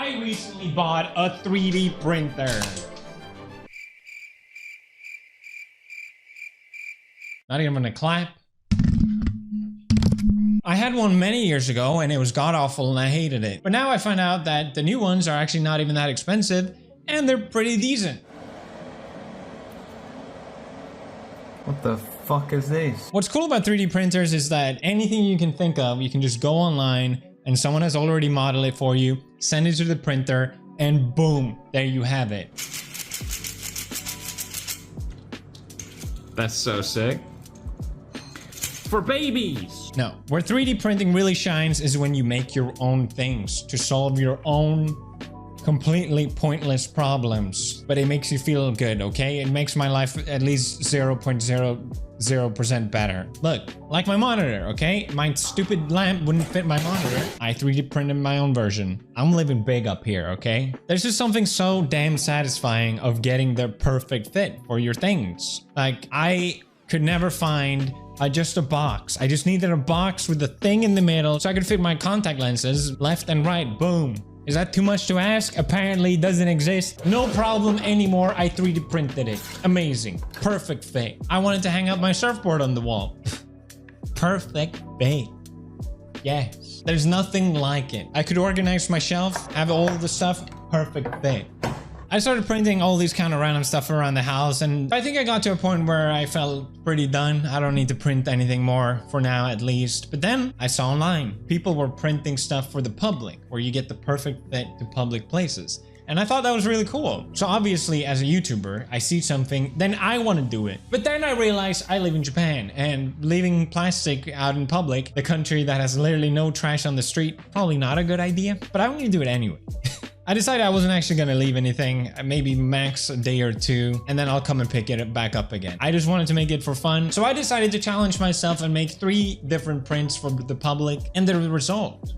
I recently bought a 3D printer. Not even gonna clap. I had one many years ago and it was god-awful and I hated it. But now I find out that the new ones are actually not even that expensive and they're pretty decent. What the fuck is this? What's cool about 3D printers is that anything you can think of, you can just go online and someone has already modeled it for you, send it to the printer, and boom, there you have it. That's so sick. For babies! No, where 3D printing really shines is when you make your own things to solve your own completely pointless problems. But it makes you feel good, okay? It makes my life at least 0.00% better. Look, like my monitor, okay? My stupid lamp wouldn't fit my monitor. I 3D printed my own version. I'm living big up here, okay? There's just something so damn satisfying of getting the perfect fit for your things. Like, I could never find just a box. I just needed a box with a thing in the middle so I could fit my contact lenses left and right. Boom. Is that too much to ask? Apparently it doesn't exist. No problem anymore. I 3D printed it. Amazing. Perfect fit. I wanted to hang up my surfboard on the wall. Perfect fit. Yes. There's nothing like it. I could organize my shelf, have all the stuff. Perfect fit. I started printing all these kind of random stuff around the house and I think I got to a point where I felt pretty done. I don't need to print anything more for now at least. But then I saw online, people were printing stuff for the public where you get the perfect fit to public places. And I thought that was really cool. So obviously as a YouTuber, I see something, then I want to do it. But then I realized I live in Japan and leaving plastic out in public, the country that has literally no trash on the street, probably not a good idea, but I'm gonna do it anyway. I decided I wasn't actually gonna leave anything, maybe max a day or two, and then I'll come and pick it back up again. I just wanted to make it for fun, so I decided to challenge myself and make 3 different prints for the public, and the result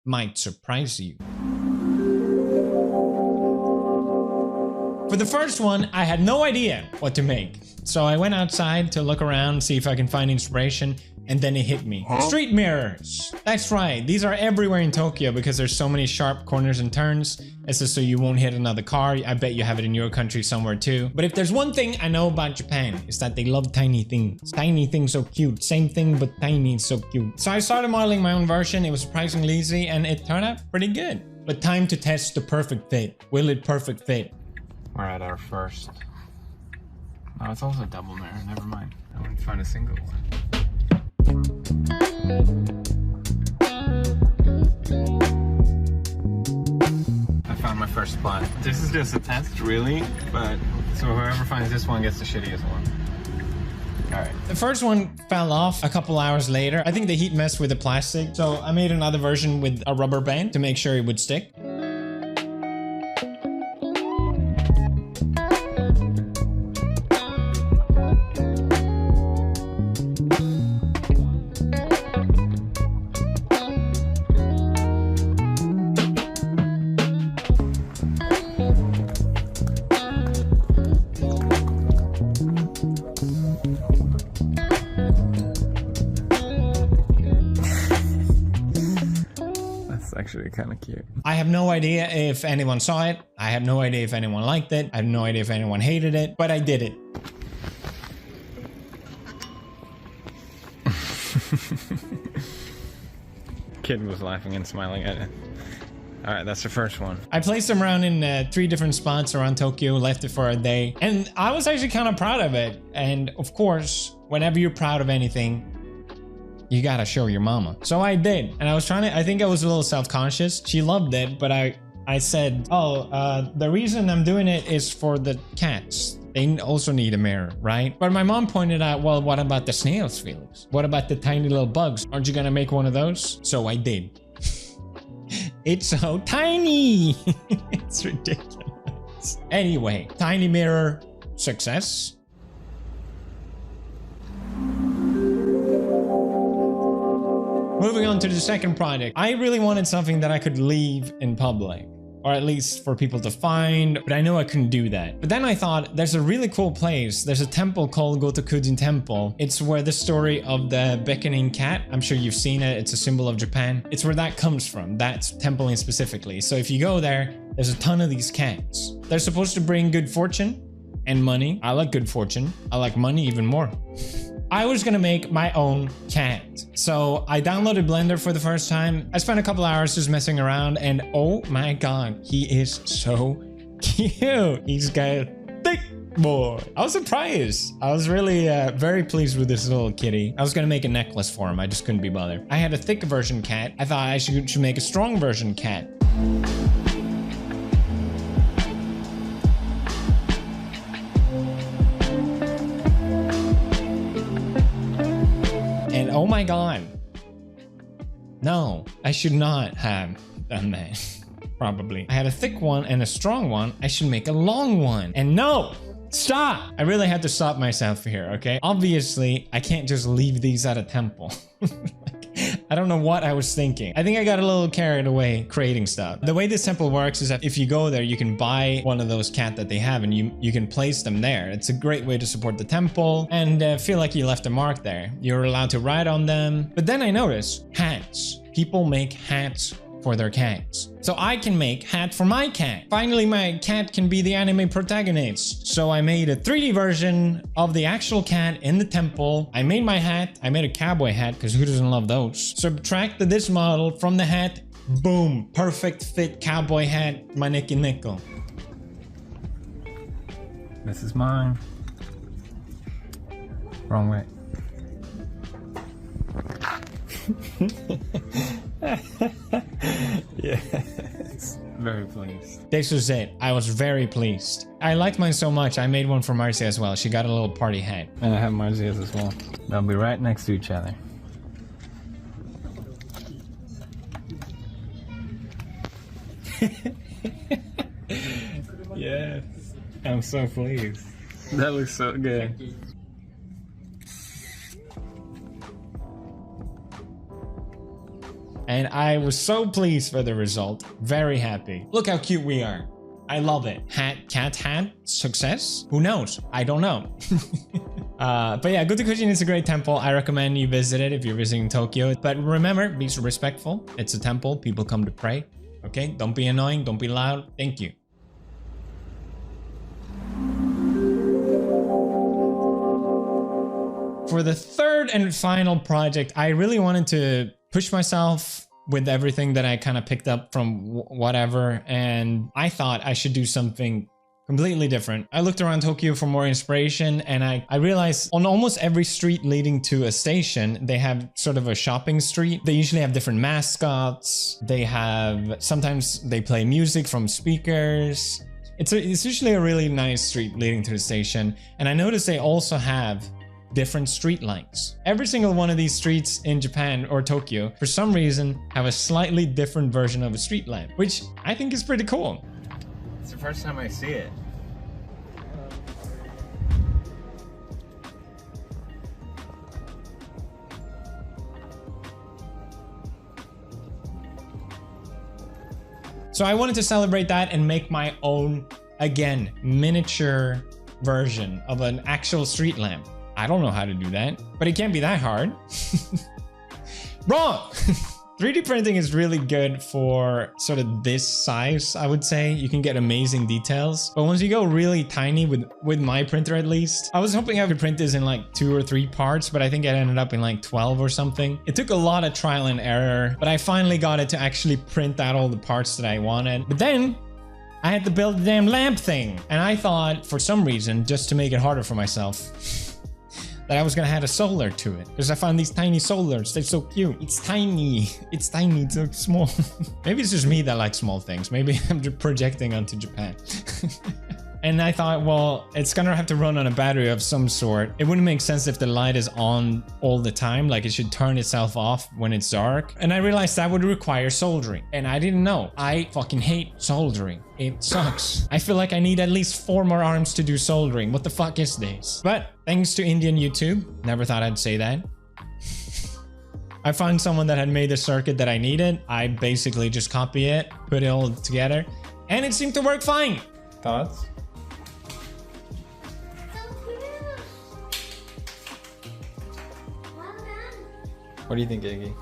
might surprise you. For the first one, I had no idea what to make. So I went outside to look around, see if I can find inspiration, and then it hit me. Street mirrors! That's right, these are everywhere in Tokyo because there's so many sharp corners and turns. It's just so you won't hit another car. I bet you have it in your country somewhere too. But if there's one thing I know about Japan, is that they love tiny things. Tiny things so cute. Same thing, but tiny, so cute. So I started modeling my own version. It was surprisingly easy and it turned out pretty good. But time to test the perfect fit. Will it perfect fit? We're at our first. Oh, it's also a double mirror. Never mind. I want to find a single one. I found my first spot. This is just a test, really, but so whoever finds this one gets the shittiest one. Alright. The first one fell off a couple hours later. I think the heat messed with the plastic, so I made another version with a rubber band to make sure it would stick. Actually kind of cute. I have no idea if anyone saw it. I have no idea if anyone liked it. I have no idea if anyone hated it, but I did it. Kid was laughing and smiling at it. Alright, that's the first one. I placed them around in 3 different spots around Tokyo, left it for a day, and I was actually kind of proud of it. And of course, whenever you're proud of anything, you gotta show your mama. So I did, and I was trying to, I think I was a little self-conscious. She loved it, but I said, oh, the reason I'm doing it is for the cats. They also need a mirror, right? But my mom pointed out, well, what about the snails, Felix? What about the tiny little bugs? Aren't you gonna make one of those? So I did. It's so tiny. It's ridiculous. Anyway, tiny mirror, success. Moving on to the second project. I really wanted something that I could leave in public. or at least for people to find, but I know I couldn't do that. But then I thought there's a really cool place. There's a temple called Gotokujin Temple. It's where the story of the beckoning cat, I'm sure you've seen it, it's a symbol of Japan. It's where that comes from, that temple in specifically. So if you go there, there's a ton of these cats. They're supposed to bring good fortune and money. I like good fortune. I like money even more. I was gonna make my own cat. So I downloaded Blender for the first time. I spent a couple hours just messing around and oh my god, he is so cute. He's got a thick boy. I was surprised. I was really very pleased with this little kitty. I was gonna make a necklace for him. I just couldn't be bothered. I had a thick version cat. I thought I should make a strong version cat. And oh my god. No, I should not have done that. Probably. I had a thick one and a strong one. I should make a long one. And no! Stop! I really had to stop myself here, okay? Obviously, I can't just leave these at a temple. I don't know what I was thinking. I think I got a little carried away creating stuff. The way this temple works is that if you go there, you can buy one of those cat that they have and you can place them there. It's a great way to support the temple and feel like you left a mark there. You're allowed to ride on them. But then I noticed hats. People make hats for their cats. So I can make hat for my cat. Finally, my cat can be the anime protagonist. So I made a 3D version of the actual cat in the temple. I made my hat. I made a cowboy hat because who doesn't love those? Subtracted this model from the hat. Boom. Perfect fit cowboy hat. My Nicky Nickel. This is mine. Wrong way. Yes. Very pleased. This was it. I was very pleased. I liked mine so much, I made one for Marcia as well. She got a little party hat. And I have Marzia's as well. They'll be right next to each other. Yes. I'm so pleased. That looks so good. And I was so pleased for the result. Very happy. Look how cute we are. I love it. Cat hat, success? Who knows? I don't know. But yeah, Gotokujin is a great temple. I recommend you visit it if you're visiting Tokyo. But remember, be respectful. It's a temple. People come to pray. Okay? Don't be annoying. Don't be loud. Thank you. For the third and final project, I really wanted to push myself with everything that I kind of picked up from whatever, and I thought I should do something completely different. I looked around Tokyo for more inspiration, and I realized on almost every street leading to a station, they have sort of a shopping street. They usually have different mascots. Sometimes they play music from speakers. It's usually a really nice street leading to the station, and I noticed they also have different street lights. Every single one of these streets in Japan or Tokyo, for some reason, have a slightly different version of a street lamp, which I think is pretty cool. It's the first time I see it. So I wanted to celebrate that and make my own, again, miniature version of an actual street lamp. I don't know how to do that, but it can't be that hard. Wrong! 3D printing is really good for sort of this size, I would say. You can get amazing details. But once you go really tiny with my printer at least, I was hoping I could print this in like 2 or 3 parts, but I think it ended up in like 12 or something. It took a lot of trial and error, but I finally got it to actually print out all the parts that I wanted. But then I had to build the damn lamp thing. And I thought, for some reason, just to make it harder for myself, that I was gonna add a solar to it. Because I found these tiny solars. They're so cute. It's tiny. It's tiny. It's so small. Maybe it's just me that likes small things. Maybe I'm just projecting onto Japan. And I thought, well, it's gonna have to run on a battery of some sort. It wouldn't make sense if the light is on all the time, like it should turn itself off when it's dark. And I realized that would require soldering. And I didn't know. I fucking hate soldering. It sucks. I feel like I need at least 4 more arms to do soldering. What the fuck is this? But thanks to Indian YouTube, never thought I'd say that. I found someone that had made the circuit that I needed. I basically just copy it, put it all together, And it seemed to work fine. Thoughts? So cute. Well done. What do you think, Iggy?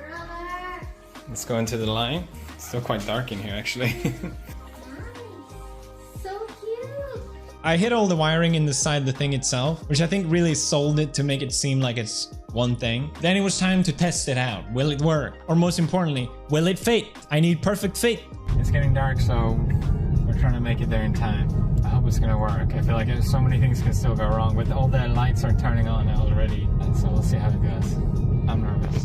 Rubber. Let's go into the line. It's still quite dark in here, actually. Nice. So cute. I hit all the wiring inside the thing itself, which I think really sold it to make it seem like it's one thing. Then it was time to test it out. Will it work? Or most importantly, will it fit? I need perfect fit. It's getting dark, so we're trying to make it there in time. I hope it's gonna work. I feel like so many things can still go wrong, but all the lights are turning on already, and so we'll see how it goes. I'm nervous.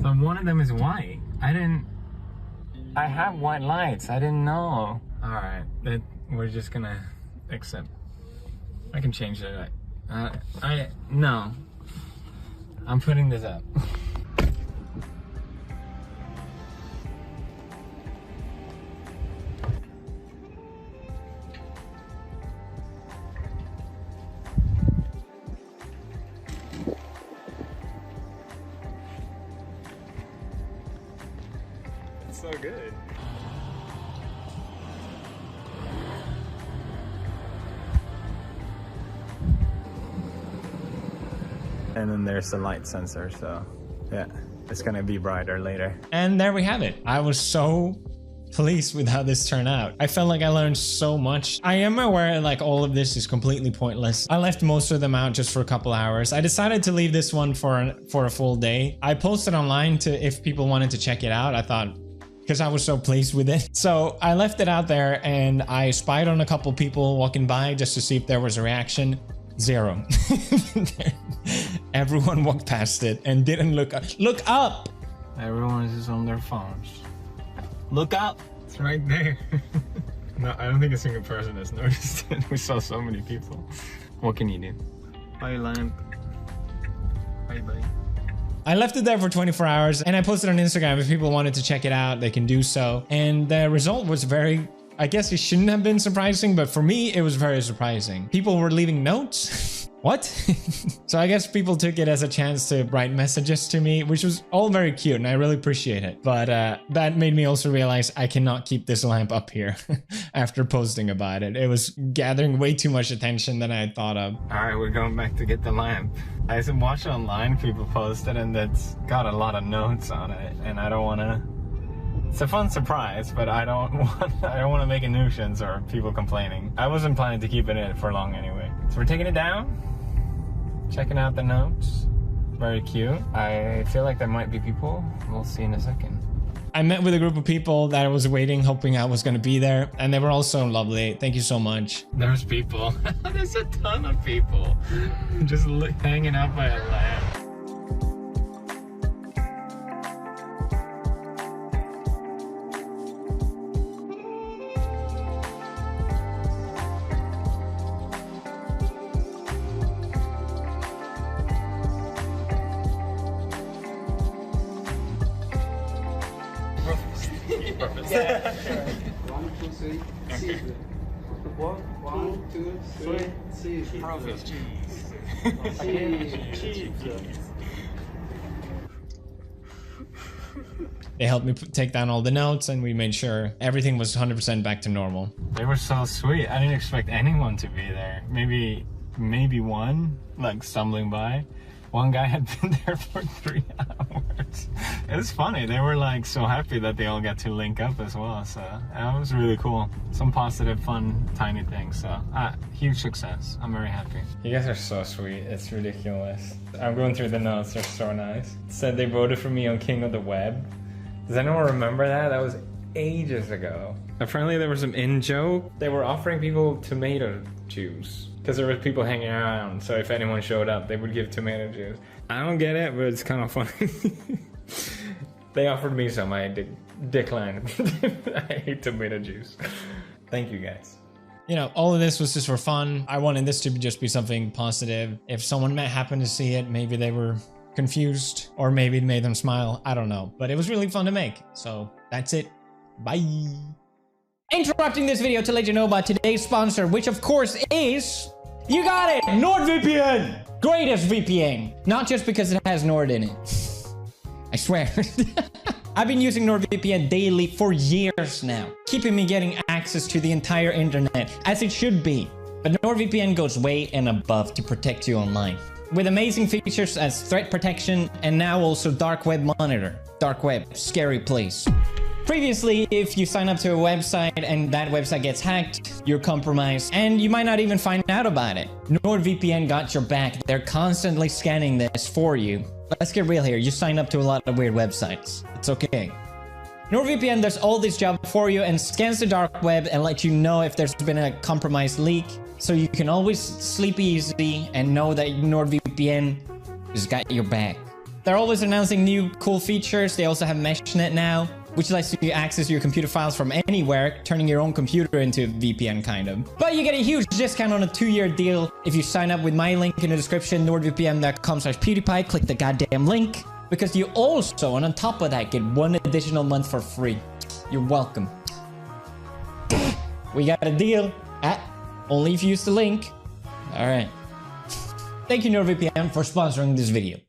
So one of them is white. I have white lights. I didn't know. All right, we're just gonna accept. I can change the light. No. I'm putting this up. It's so good. And then there's the light sensor, so yeah, it's gonna be brighter later. And there we have it. I was so pleased with how this turned out. I felt like I learned so much. I am aware like all of this is completely pointless. I left most of them out just for a couple hours. I decided to leave this one for a full day. I posted online to if people wanted to check it out. I thought, because I was so pleased with it. So I left it out there and I spied on a couple people walking by just to see if there was a reaction. Zero. Everyone walked past it and didn't look up. Look up! Everyone is just on their phones. Look up! It's right there. No, I don't think a single person has noticed it. We saw so many people. What can you do? Bye, lamp. Bye, bye. I left it there for 24 hours and I posted on Instagram. If people wanted to check it out, they can do so. And the result was I guess it shouldn't have been surprising, but for me, it was very surprising. People were leaving notes. What? So I guess people took it as a chance to write messages to me, which was all very cute and I really appreciate it. But that made me also realize I cannot keep this lamp up here after posting about it. It was gathering way too much attention than I had thought of. All right, we're going back to get the lamp. I watched online, people posted, and that's got a lot of notes on it, and I don't want to. It's a fun surprise, but I don't want to make a nuisance or people complaining. I wasn't planning to keep it in for long anyway. So we're taking it down, checking out the notes. Very cute. I feel like there might be people. We'll see in a second. I met with a group of people that I was waiting, hoping I was going to be there, and they were all so lovely. Thank you so much. There's people. There's a ton of people just hanging out by a lamp. Yeah, sure. 1, 2, 3, cheese. One, two, three, cheese. Profit cheese. Cheese. They helped me take down all the notes and we made sure everything was 100% back to normal. They were so sweet. I didn't expect anyone to be there. Maybe one, like stumbling by. One guy had been there for 3 hours. It was funny. They were like so happy that they all got to link up as well. So that was really cool. Some positive, fun, tiny things. So huge success. I'm very happy. You guys are so sweet. It's ridiculous. I'm going through the notes. They're so nice. It said they voted for me on King of the Web. Does anyone remember that? That was ages ago. Apparently there was some in-joke. They were offering people tomato juice. Because there were people hanging around, so if anyone showed up, they would give tomato juice. I don't get it, but it's kind of funny. They offered me some, I declined. I hate tomato juice. Thank you guys. You know, all of this was just for fun. I wanted this to just be something positive. If someone might happen to see it, maybe they were confused, or maybe it made them smile. I don't know, but it was really fun to make. So that's it. Bye. Interrupting this video to let you know about today's sponsor, which of course is, you got it, NordVPN! Greatest VPN. Not just because it has Nord in it. I swear. I've been using NordVPN daily for years now, keeping me getting access to the entire internet, as it should be. But NordVPN goes way and above to protect you online. With amazing features as threat protection and now also dark web monitor. Dark web, scary place. Previously, if you sign up to a website and that website gets hacked, you're compromised, and you might not even find out about it. NordVPN got your back. They're constantly scanning this for you. Let's get real here. You sign up to a lot of weird websites. It's okay. NordVPN does all this job for you and scans the dark web and lets you know if there's been a compromised leak, so you can always sleep easy and know that NordVPN has got your back. They're always announcing new cool features. They also have MeshNet now, which lets you access your computer files from anywhere, turning your own computer into a VPN kind of. But you get a huge discount on a 2-year deal if you sign up with my link in the description, nordvpn.com/PewDiePie. Click the goddamn link, because you also, and on top of that, get 1 additional month for free. You're welcome. We got a deal. Only if you use the link. All right. Thank you, NordVPN, for sponsoring this video.